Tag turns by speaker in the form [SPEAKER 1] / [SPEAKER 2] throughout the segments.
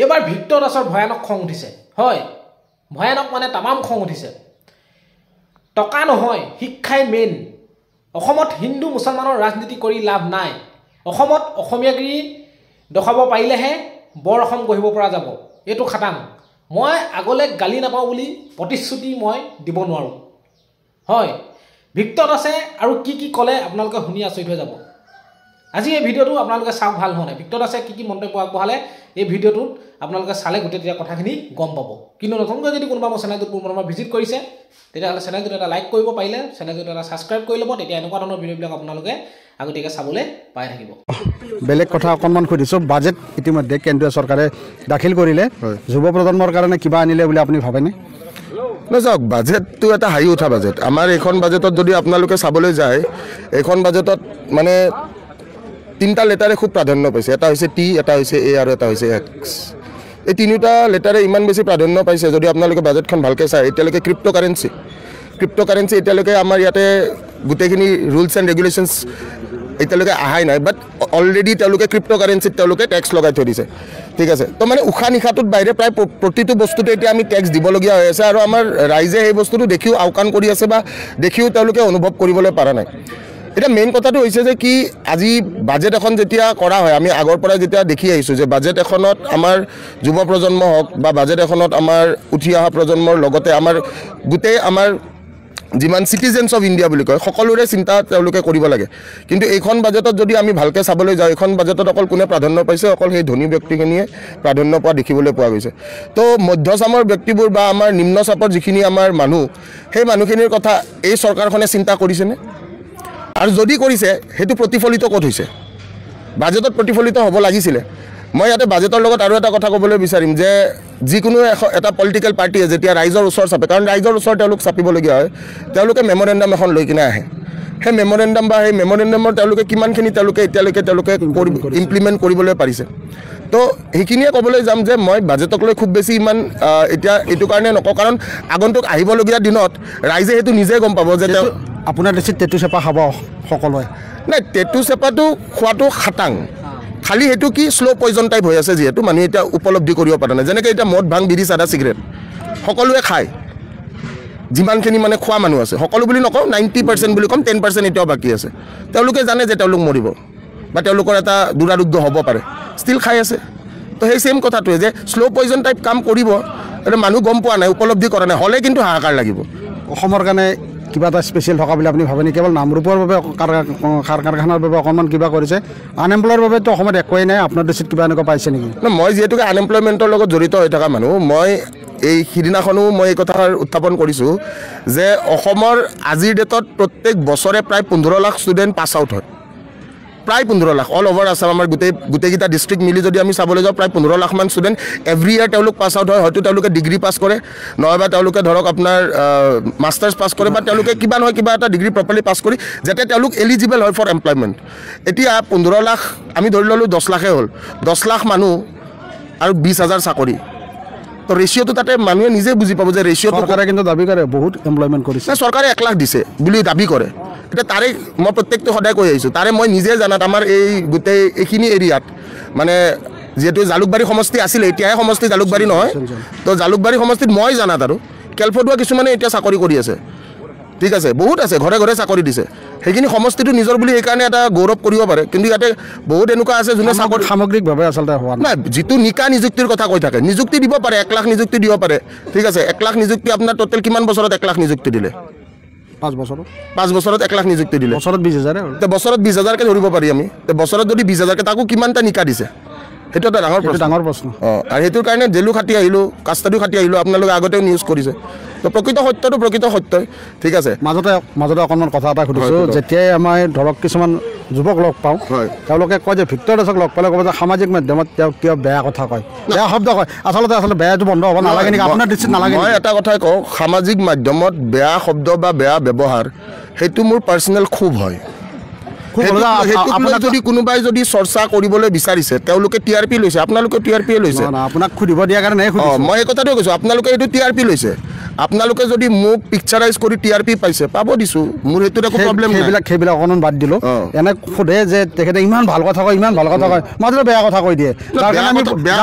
[SPEAKER 1] এবাৰ ভিক্টৰ দাসৰ ভয়ানক খং উঠিছে হয় ভয়ানক মানে তামাম খং উঠিছে টকা নহয় শিক্ষাই মেইন অসমত হিন্দু মুছলমানৰ ৰাজনীতি কৰি লাভ নাই অসমত অসমীয়াগিৰি দেখাব পাৰিলেহে বৰ অসম গঢ়িব পৰা যাব এইটো খাটাং মই আগলে গালি নাপাওঁ বুলি প্ৰতিশ্ৰুতি মই দিব নোৱাৰো হয় ভিক্টৰ দাসে আৰু কি ক'লে আপোনালোকে শুনি আচৰিত হৈ যাব আজি এই ভিডিঅ'টো আপোনালোকে চাওক ভাল হোৱা নাই ভিক্টৰ দাসে কি মন্তব্য আগবঢ়ালে এই ভিডিঅ'টোত আপোনালোকে চালে গোটেই তেতিয়া কথাখিনি গম পাব কিন্তু নতুনকৈ যদি কোনোবা মোৰ চেনেলটোত পুনৰবাৰ ভিজিট কৰিছে তেতিয়াহ'লে চেনেলটোত এটা লাইক কৰিব পাৰিলে চেনেলটোত এটা ছাবস্ক্ৰাইব কৰি ল'ব তেতিয়া এনেকুৱা ধৰণৰ ভিডিঅ'বিলাক আপোনালোকে আগতীয়াকৈ চাবলৈ পাই থাকিব
[SPEAKER 2] বেলেগ কথা অকণমান সুধিছোঁ বাজেট ইতিমধ্যে কেন্দ্ৰীয় চৰকাৰে দাখিল কৰিলে যুৱ প্ৰজন্মৰ কাৰণে কিবা আনিলে বুলি আপুনি ভাবেনে
[SPEAKER 3] না চাওক বাজেটটো এটা হাঁহি উঠা বাজেট আমাৰ এইখন বাজেটত যদি আপোনালোকে চাবলৈ যায় এইখন বাজেটত মানে তিনিটা লেটাৰে খুব প্ৰাধান্য পাইছে এটা হৈছে টি এটা হৈছে এ আৰু এটা হৈছে এক্স এই তিনিটা লেটাৰে ইমান বেছি প্ৰাধান্য পাইছে যদি আপোনালোকে বাজেটখন ভালকৈ চায় এতিয়ালৈকে ক্ৰিপ্ট' কাৰেঞ্চি এতিয়ালৈকে আমাৰ ইয়াতে গোটেইখিনি ৰুলছ এণ্ড ৰেগুলেশ্যনছ এতিয়ালৈকে অহাই নাই বাট অলৰেডি তেওঁলোকে ক্ৰিপ্ট' কাৰেঞ্চিত তেওঁলোকে টেক্স লগাই থৈ দিছে ঠিক আছে তো মানে উশাহ নিশাটোত বাহিৰে প্ৰায় প্ৰতিটো বস্তুতে এতিয়া আমি টেক্স দিবলগীয়া হৈ আছে আৰু আমাৰ ৰাইজে সেই বস্তুটো দেখিও আওকাণ কৰি আছে বা দেখিও তেওঁলোকে অনুভৱ কৰিবলৈ পৰা নাই এটা মেইন কথাটো হৈছে যে কি আজি বাজেট এখন যেতিয়া কৰা হয় আমি আগৰ পৰা যেতিয়া দেখি আহিছোঁ যে বাজেট এখনত আমাৰ যুৱ প্ৰজন্ম হওক বা বাজেট এখনত আমাৰ উঠি অহা প্ৰজন্মৰ লগতে আমাৰ গোটেই আমাৰ যিমান চিটিজেন্স অফ ইণ্ডিয়া বুলি কয় সকলোৰে চিন্তা তেওঁলোকে কৰিব লাগে কিন্তু এইখন বাজেটত যদি আমি ভালকৈ চাবলৈ যাওঁ এইখন বাজেটত অকল কোনে প্ৰাধান্য পাইছে অকল সেই ধনী ব্যক্তিখিনিয়ে প্ৰাধান্য পোৱা দেখিবলৈ পোৱা গৈছে তো মধ্যচামৰ ব্যক্তিবোৰ বা আমাৰ নিম্ন চাপৰ যিখিনি আমাৰ মানুহ সেই মানুহখিনিৰ কথা এই চৰকাৰখনে চিন্তা কৰিছেনে আৰু যদি কৰিছে সেইটো প্ৰতিফলিত ক'ত হৈছে বাজেটত প্ৰতিফলিত হ'ব লাগিছিলে মই ইয়াতে বাজেটৰ লগত আৰু এটা কথা ক'বলৈ বিচাৰিম যে যিকোনো এটা পলিটিকেল পাৰ্টিয়ে যেতিয়া ৰাইজৰ ওচৰ চাপে কাৰণ ৰাইজৰ ওচৰ তেওঁলোক চাপিবলগীয়া হয় তেওঁলোকে মেমৰেণ্ডাম এখন লৈ কিনে আহে সেই মেমৰেণ্ডাম বা সেই মেমৰেণ্ডামৰ তেওঁলোকে কিমানখিনি এতিয়ালৈকে ইমপ্লিমেণ্ট কৰিবলৈ পাৰিছে তো সেইখিনিয়ে ক'বলৈ যাম যে মই বাজেটক লৈ খুব বেছি ইমান এতিয়া এইটো কাৰণে নকওঁ কাৰণ আগন্তুক আহিবলগীয়া দিনত ৰাইজে সেইটো নিজে গম পাব যে
[SPEAKER 2] আপোনাৰ দেশত টেটু চেপা খাব সকলোৱে
[SPEAKER 3] নাই টেটু চেপাটো খোৱাটো খাটাং খালি সেইটো কি শ্ল' পয়জন টাইপ হৈ আছে যিহেতু মানুহে এতিয়া উপলব্ধি কৰিব পৰা নাই যেনেকৈ এতিয়া মদ ভাং বিড়ি চাদা চিগাৰেট সকলোৱে খায় যিমানখিনি মানে খোৱা মানুহ আছে সকলো বুলি নকওঁ 90% বুলি ক'ম 10% এতিয়াও বাকী আছে তেওঁলোকে জানে যে তেওঁলোক মৰিব বা তেওঁলোকৰ এটা দুৰাৰোগ্য হ'ব পাৰে ষ্টিল খাই আছে তো সেই ছেইম কথাটোৱে যে শ্ল' পয়জন টাইপ কাম কৰিব এটা মানুহ গম পোৱা নাই উপলব্ধি কৰা নাই হ'লে কিন্তু হাহাকাৰ লাগিব
[SPEAKER 2] অসমৰ কাৰণে কিবা এটা স্পেচিয়েল থকা বুলি আপুনি ভাবেনে কেৱল নামৰূপৰ বাবে সাৰ কাৰখানাৰ বাবে অকণমান কিবা কৰিছে আনএমপ্লয়ৰ বাবেতো অসমত একোৱেই নাই আপোনাৰ দেশত কিবা এনেকুৱা পাইছে নেকি
[SPEAKER 3] মই যিহেতুকে আনএমপ্লয়মেণ্টৰ লগত জড়িত হৈ থকা মানুহ মই এই সিদিনাখনো মই এই কথা উত্থাপন কৰিছোঁ যে অসমৰ আজিৰ ডেটত প্ৰত্যেক বছৰে প্ৰায় 15 লাখ ষ্টুডেণ্ট পাছ আউট হয় প্ৰায় 15 লাখ অল অভাৰ আছাম আমাৰ গোটেইকেইটা ডিষ্ট্ৰিক্ট মিলি যদি আমি চাবলৈ যাওঁ প্ৰায় 15 লাখমান ষ্টুডেণ্ট এভৰি ইয়াৰ তেওঁলোক পাছ আউট হয় হয়তো তেওঁলোকে ডিগ্ৰী পাছ কৰে নহয়বা তেওঁলোকে ধৰক আপোনাৰ মাষ্টাৰ্ছ পাছ কৰে বা তেওঁলোকে কিবা নহয় কিবা এটা ডিগ্ৰী প্ৰপাৰলি পাছ কৰি যাতে তেওঁলোক এলিজিবল হয় ফৰ এমপ্লয়মেণ্ট এতিয়া 15 লাখ আমি ধৰি ল'লোঁ 10 লাখে হ'ল 10 লাখ মানুহ আৰু 20,000 চাকৰি তো ৰেচিঅ'টো তাতে মানুহে নিজে বুজি পাব যে ৰেচিঅ'টো
[SPEAKER 2] চৰকাৰে কিন্তু দাবী কৰে বহুত এমপ্লয়মেণ্ট কৰিছে
[SPEAKER 3] চৰকাৰে 1 লাখ দিছে বুলি দাবী কৰে এতিয়া তাৰে মই প্ৰত্যেকটো সদায় কৈ আহিছোঁ তাৰে মই নিজে জানাত আমাৰ এই গোটেই এইখিনি এৰিয়াত মানে যিহেতু জালুকবাৰী সমষ্টি আছিলে এতিয়াহে সমষ্টি জালুকবাৰী নহয় তো জালুকবাৰী সমষ্টিত মই জানাত আৰু কেলফটোৱা কিছুমানে এতিয়া চাকৰি কৰি আছে ঠিক আছে বহুত আছে ঘৰে ঘৰে চাকৰি দিছে সেইখিনি সমষ্টিটো নিজৰ বুলি সেইকাৰণে এটা গৌৰৱ কৰিব পাৰে কিন্তু ইয়াতে বহুত এনেকুৱা আছে যোনে চাকৰি
[SPEAKER 2] সামগ্ৰিকভাৱে আচলতে হোৱা নাই
[SPEAKER 3] যিটো নিকা নিযুক্তিৰ কথা কৈ থাকে নিযুক্তি দিব পাৰে 1 লাখ নিযুক্তি দিব পাৰে ঠিক আছে 1 লাখ নিযুক্তি আপোনাৰ টোটেল কিমান বছৰত 1 লাখ নিযুক্তি দিলে
[SPEAKER 2] 5
[SPEAKER 3] বছৰত 1 লাখ নিযুক্তি দিলে
[SPEAKER 2] বছৰত 20,000
[SPEAKER 3] তে বছৰত 20,000কে ধৰিব পাৰি আমি তে বছৰত যদি 20,000কে তাকো কিমানটা নিকা দিছে সেইটো এটা ডাঙৰ প্ৰশ্ন আৰু সেইটোৰ কাৰণে জেলু খাটি আহিলোঁ কাষ্টাডিও খাটি আহিলোঁ আপোনালোকে আগতেও নিউজ কৰিছে তো প্ৰকৃত সত্যই ঠিক আছে
[SPEAKER 2] মাজতে অকণমান কথা এটা সুধিছোঁ যেতিয়াই আমাৰ ধৰক কিছুমান যুৱক লগ পাওঁ তেওঁলোকে কয় যে ভিক্টৰ দাসক লগ পালে ক'ব যে সামাজিক মাধ্যমত তেওঁ কিয় বেয়া কথা কয় বেয়া শব্দ কয় আচলতে বেয়াটো বন্ধ হ'ব নালাগে নেকি আপোনাৰ দৃষ্টিত নালাগে
[SPEAKER 3] মই এটা কথাই কওঁ সামাজিক মাধ্যমত বেয়া শব্দ বা বেয়া ব্যৱহাৰ সেইটো মোৰ পাৰ্চনেল খুব হয় যদি কোনোবাই যদি চৰ্চা কৰিবলৈ বিচাৰিছে তেওঁলোকে টিআৰপি লৈছে আপোনালোকে টিআৰপিয়ে লৈছে
[SPEAKER 2] আপোনাক সুধিব দিয়াৰ কাৰণে
[SPEAKER 3] মই এই কথাটোৱে কৈছোঁ আপোনালোকে এইটো টিআৰপি লৈছে আপোনালোকে যদি মোক পিকচাৰাইজ কৰি TRP পাইছে পাব দিছোঁ, মোৰ সেইটোত একো প্ৰব্লেম নাই।
[SPEAKER 2] সেইবিলাক অকণমান বাদ দিলোঁ। এনে সোধে যে তেখেতে ইমান ভাল কথা কয়, ইমান ভাল কথা কয়, মাজতে বেয়া কথা কৈ দিয়ে। যাৰ কাৰণে আমি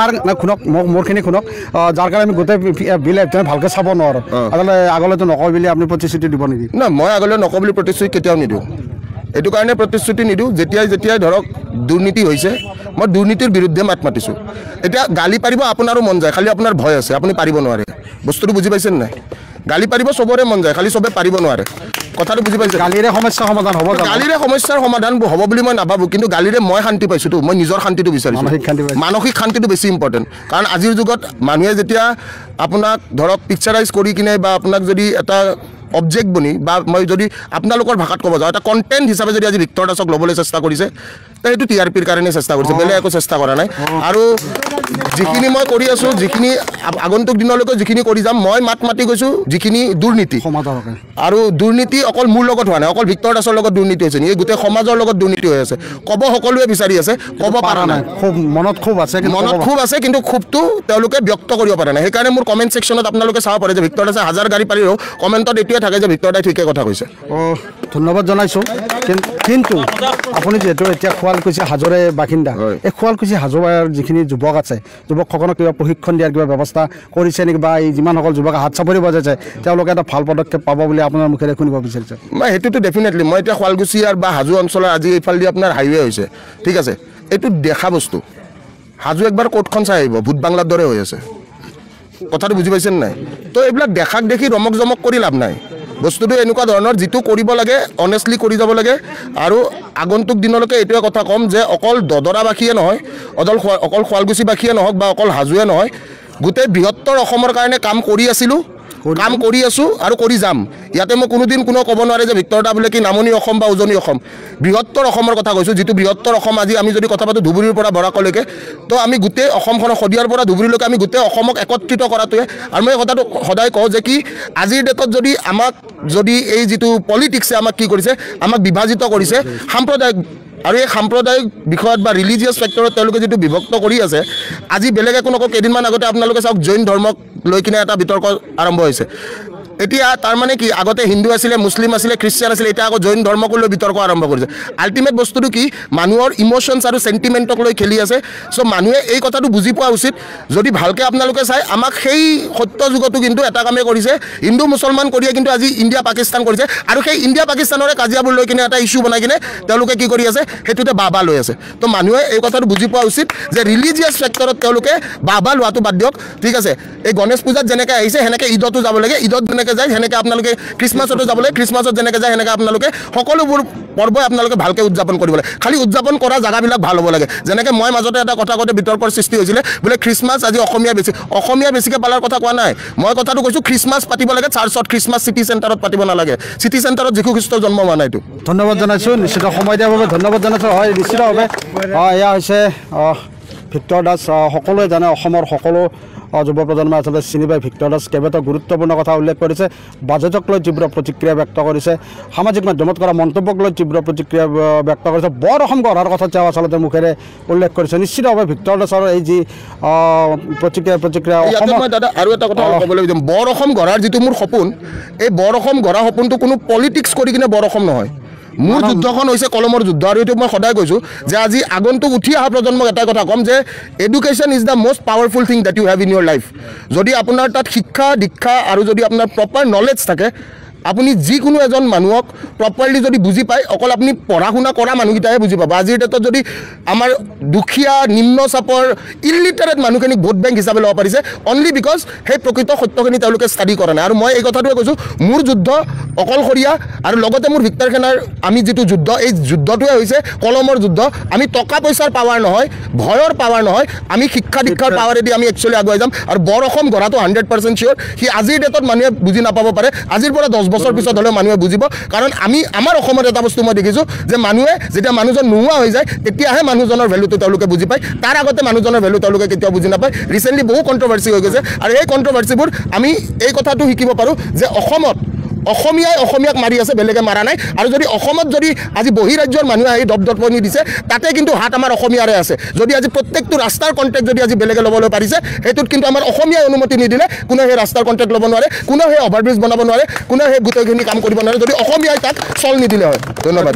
[SPEAKER 2] শুনক, মোৰখিনি শুনক, যাৰ কাৰণে আমি গোটেই বিল ভালকৈ চাব নোৱাৰোঁ। আচলতে আগলৈতো নকয় বুলি আপুনি প্ৰতিশ্ৰুতি দিব নেকি?
[SPEAKER 3] নাই, মই আগলৈ নকওঁ বুলি প্ৰতিশ্ৰুতি কেতিয়াও নিদিওঁ। এইটো কাৰণে প্ৰতিশ্ৰুতি নিদিওঁ, যেতিয়াই ধৰক দুৰ্নীতি হৈছে মই দুৰ্নীতিৰ বিৰুদ্ধে মাত মাতিছোঁ। এতিয়া গালি পাৰিব আপোনাৰো মন যায়, খালি আপোনাৰ ভয় আছে, আপুনি পাৰিব নোৱাৰে। বস্তুটো বুজি পাইছে নাই? গালি পাৰিব চবৰে মন যায়, খালি চবে পাৰিব নোৱাৰে। কথাটো বুজি পাইছে?
[SPEAKER 2] গালিৰে সমস্যাৰ সমাধান হ'ব?
[SPEAKER 3] গালিৰে সমস্যাৰ সমাধান হ'ব বুলি মই নাভাবোঁ, কিন্তু গালিৰে মই শান্তি পাইছোঁতো, মই নিজৰ শান্তিটো বিচাৰিছোঁ। মানসিক শান্তিটো বেছি ইম্পৰ্টেণ্ট। কাৰণ আজিৰ যুগত মানুহে যেতিয়া আপোনাক ধৰক পিকচাৰাইজ কৰি কিনে বা আপোনাক যদি এটা অবজেক্ট বনি বা মই যদি আপোনালোকৰ ভাষাত ক'ব যাওঁ এটা কণ্টেণ্ট হিচাপে যদি আজি ভিক্টৰ দাসক ল'বলৈ চেষ্টা কৰিছে, সেইটো TRPৰ কাৰণে চেষ্টা কৰিছে, বেলেগ একো চেষ্টা কৰা নাই। আৰু যিখিনি মই কৰি আছোঁ, যিখিনি আগন্তুক দিনলৈকে যিখিনি কৰি যাম, মই মাত মাতি গৈছোঁ যিখিনি দুৰ্নীতি। আৰু দুৰ্নীতি অকল মোৰ লগত হোৱা নাই, অকল ভিক্টৰ দাসৰ লগত দুৰ্নীতি হৈছে নেকি, গোটেই সমাজৰ লগত দুৰ্নীতি হৈ আছে। ক'ব সকলোৱে বিচাৰি আছে, ক'ব পৰা নাই।
[SPEAKER 2] মনত ক্ষোভ আছে, কিন্তু
[SPEAKER 3] ক্ষোভটো তেওঁলোকে ব্যক্ত কৰিব পৰা নাই। সেইকাৰণে মোৰ কমেণ্ট ছেকশ্যনত আপোনালোকে চাব পাৰে যে ভিক্টৰ দাসে হাজাৰ গাড়ী পাৰিও কমেণ্টত এইটোৱে থাকে যে ভিক্টৰ দাই ঠিকে কথা কৈছে।
[SPEAKER 2] ধন্যবাদ জনাইছোঁ। কিন্তু আপুনি যিহেতু এতিয়া শুৱালকুছি হাজোৰে বাসিন্দা, এই শুৱালকুছি হাজোৰ যিখিনি যুৱক আছে, যুৱকসকলক কিবা প্ৰশিক্ষণ দিয়াৰ কিবা ব্যৱস্থা কৰিছে নেকি, বা এই যিমানসকল যুৱকে হাত চাপৰি বজাইছে তেওঁলোকে এটা ভাল পদক্ষেপ পাব বুলি আপোনাৰ মুখেৰে শুনিব বিচাৰিছে?
[SPEAKER 3] মই সেইটোতো ডেফিনেটলি, মই এতিয়া শুৱালকুছি আৰু বা হাজো অঞ্চলৰ আজি এইফালেদি আপোনাৰ হাইৱে হৈছে, ঠিক আছে, এইটো দেখা বস্তু। হাজো একবাৰ কোৰ্টখন চাই আহিব, ভূত বাংলাৰ দৰে হৈ আছে। কথাটো বুজি পাইছেনে নাই? তো এইবিলাক দেখাক দেখি ৰমক জমক কৰি লাভ নাই। বস্তুটো এনেকুৱা ধৰণৰ, যিটো কৰিব লাগে অনেষ্টলি কৰি যাব লাগে। আৰু আগন্তুক দিনলৈকে এইটোৱে কথা ক'ম যে অকল দদৰাবাসীয়ে নহয়, অকল শুৱালকুছিবাসীয়ে নহওক বা অকল হাজোৱে নহয়, গোটেই বৃহত্তৰ অসমৰ কাৰণে কাম কৰি আছিলোঁ, কাম কৰি আছোঁ আৰু কৰি যাম। ইয়াতে মই কোনোদিন কোনো ক'ব নোৱাৰে যে ভিক্টৰ দা বোলে কি নামনি অসম বা উজনি অসম, বৃহত্তৰ অসমৰ কথা কৈছোঁ। যিটো বৃহত্তৰ অসম, আজি আমি যদি কথা পাতোঁ ধুবুৰীৰ পৰা বৰাকলৈকে, তো আমি গোটেই অসমখনক, শদিয়াৰ পৰা ধুবুৰীলৈকে আমি গোটেই অসমক একত্ৰিত কৰাটোৱে। আৰু মই এই কথাটো সদায় কওঁ যে কি আজিৰ ডেটত যদি এই যিটো পলিটিক্সে আমাক কি কৰিছে, আমাক বিভাজিত কৰিছে সাম্প্ৰদায়িক, আৰু এই সাম্প্ৰদায়িক বিষয়ত বা ৰিলিজিয়াছ ফেক্টৰত তেওঁলোকে যিটো বিভক্ত কৰি আছে। আজি বেলেগ একো নকওঁ, কেইদিনমান আগতে আপোনালোকে চাওক জৈন ধৰ্মক লৈ কিনে এটা বিতৰ্ক আৰম্ভ হৈছে। এতিয়া তাৰমানে কি, আগতে হিন্দু আছিলে, মুছলিম আছিলে, খ্ৰীষ্টিয়ান আছিলে, এতিয়া আকৌ জৈন ধৰ্মকো লৈ বিতৰ্ক আৰম্ভ কৰিছে। আল্টিমেট বস্তুটো কি, মানুহৰ ইম'শ্যনছ আৰু চেণ্টিমেণ্টক লৈ খেলি আছে। চ' মানুহে এই কথাটো বুজি পোৱা উচিত। যদি ভালকৈ আপোনালোকে চাই, আমাক সেই সত্য যুগতো কিন্তু এটা কামেই কৰিছে, হিন্দু মুছলমান কৰিয়ে কিন্তু আজি ইণ্ডিয়া পাকিস্তান কৰিছে। আৰু সেই ইণ্ডিয়া পাকিস্তানৰে কাজিয়াবোৰ লৈ কিনে এটা ইছ্যু বনাই কিনে তেওঁলোকে কি কৰি আছে, সেইটোতে বাহ লৈ আছে। তো মানুহে এই কথাটো বুজি পোৱা উচিত যে ৰিলিজিয়াছ ফেক্টৰত তেওঁলোকে বাহ লোৱাটো বাদ দিয়ক, ঠিক আছে। এই গণেশ পূজাত যেনেকৈ আহিছে সেনেকৈ ঈদতো যাব লাগে, ঈদত যেনেকৈ যায় সেনেকৈ আপোনালোকে খ্ৰীষ্টমাছতো যাব লাগে, খ্ৰীষ্টমাছত যেনেকৈ যায় সেনেকৈ আপোনালোকে সকলোবোৰ পৰ্বই আপোনালোকে ভালকৈ উদযাপন কৰিব লাগে। খালি উদযাপন কৰা জেগাবিলাক ভাল হ'ব লাগে। যেনেকৈ মই মাজতে এটা কথা কওঁতে বিতৰ্কৰ সৃষ্টি হৈছিলে, বোলে খ্ৰীষ্টমাছ আজি অসমীয়া বেছিকৈ পালাৰ কথা কোৱা নাই। মই কথাটো কৈছোঁ খ্ৰীষ্টমাছ পাতিব লাগে চাৰ্চত, খ্ৰীষ্টমাছ চিটি চেণ্টাৰত পাতিব নালাগে। চিটি চেণ্টাৰত যীশু খ্ৰীষ্টৰ জন্ম হোৱা নাইতো।
[SPEAKER 2] ধন্যবাদ জনাইছোঁ, নিশ্চিত সময় দিয়াৰ বাবে ধন্যবাদ জনাইছোঁ। হয়, নিশ্চিতভাৱে এয়া হৈছে ভিক্টৰ দাস। সকলোৱে জানে, অসমৰ সকলো যুৱ প্ৰজন্মই আচলতে চিনি পায় ভিক্টৰ দাস। কেইবাটাও গুৰুত্বপূৰ্ণ কথা উল্লেখ কৰিছে, বাজেটক লৈ তীব্ৰ প্ৰতিক্ৰিয়া ব্যক্ত কৰিছে, সামাজিক মাধ্যমত কৰা মন্তব্যক লৈ তীব্ৰ প্ৰতিক্ৰিয়া ব্যক্ত কৰিছে, বৰ অসম গঢ়াৰ কথা তেওঁ আচলতে মুখেৰে উল্লেখ কৰিছে। নিশ্চিতভাৱে ভিক্টৰ দাসৰ এই যি প্ৰতিক্ৰিয়া
[SPEAKER 3] দাদা আৰু এটা কথা ক'বলৈ বিচাৰিম, বৰ অসম গঢ়াৰ যিটো মোৰ সপোন, এই বৰ অসম গঢ়া সপোনটো কোনো পলিটিক্স কৰি কিনে বৰ অসম নহয়। মোৰ যুদ্ধখন হৈছে কলমৰ যুদ্ধ। আৰু এইটো মই সদায় কৈছোঁ যে আজি আগন্তুক উঠি অহা প্ৰজন্মক এটাই কথা ক'ম যে education is the most powerful thing that you have in your life. যদি আপোনাৰ তাত শিক্ষা দীক্ষা আৰু যদি আপোনাৰ প্ৰপাৰ নলেজ থাকে, আপুনি যিকোনো এজন মানুহক প্ৰপাৰলি যদি বুজি পায়, অকল আপুনি পঢ়া শুনা কৰা মানুহকেইটাহে বুজি পাব। আজিৰ ডেটত যদি আমাৰ দুখীয়া নিম্ন চাপৰ ইলিটাৰেট মানুহখিনিক ভোট বেংক হিচাপে ল'ব পাৰিছে, অনলি বিকজ সেই প্ৰকৃত সত্যখিনি তেওঁলোকে ষ্টাডি কৰা নাই। আৰু মই এই কথাটোৱে কৈছোঁ, মোৰ যুদ্ধ অকলশৰীয়া, আৰু লগতে মোৰ ভিক্টৰ সেনাৰ আমি যিটো যুদ্ধ, এই যুদ্ধটোৱে হৈছে কলমৰ যুদ্ধ। আমি টকা পইচাৰ পাৱাৰ নহয়, ভয়ৰ পাৱাৰ নহয়, আমি শিক্ষা দীক্ষাৰ পাৱাৰেদি আমি একচুৱেলি আগুৱাই যাম। আৰু বৰ অসম গঢ়াটো 100% চিয়'ৰ। সি আজিৰ ডেটত মানুহে বুজি নাপাব পাৰে, আজিৰ পৰা 10 বছৰ পিছত হ'লেও মানুহে বুজিব। কাৰণ আমাৰ অসমত এটা বস্তু মই দেখিছোঁ যে মানুহে যেতিয়া মানুহজন নোহোৱা হৈ যায়, তেতিয়াহে মানুহজনৰ ভেলুটো তেওঁলোকে বুজি পায়। তাৰ আগতে মানুহজনৰ ভেলু তেওঁলোকে কেতিয়াও বুজি নাপায়। ৰিচেণ্টলি বহু কণ্ট্ৰভাৰ্চি হৈ গৈছে, আৰু এই কণ্ট্ৰভাৰ্চিবোৰ আমি এই কথাটো শিকিব পাৰোঁ যে অসমত অসমীয়াই অসমীয়াক মাৰি আছে, বেলেগে মাৰা নাই। আৰু যদি অসমত যদি আজি বহিৰাজ্যৰ মানুহে আহি দপদপনি দিছে, তাতে কিন্তু হাত আমাৰ অসমীয়াৰে আছে। যদি আজি প্ৰত্যেকটো ৰাস্তাৰ কণ্টেক্ট যদি আজি বেলেগে ল'বলৈ পাৰিছে, সেইটোত কিন্তু আমাৰ অসমীয়াই অনুমতি নিদিলে কোনে সেই ৰাস্তাৰ কণ্টেক্ট ল'ব নোৱাৰে, কোনে সেই অভাৰব্ৰিজ বনাব নোৱাৰে, কোনে সেই গোটেইখিনি কাম কৰিব নোৱাৰে, যদি অসমীয়াই তাক চল নিদিলে হয়। ধন্যবাদ।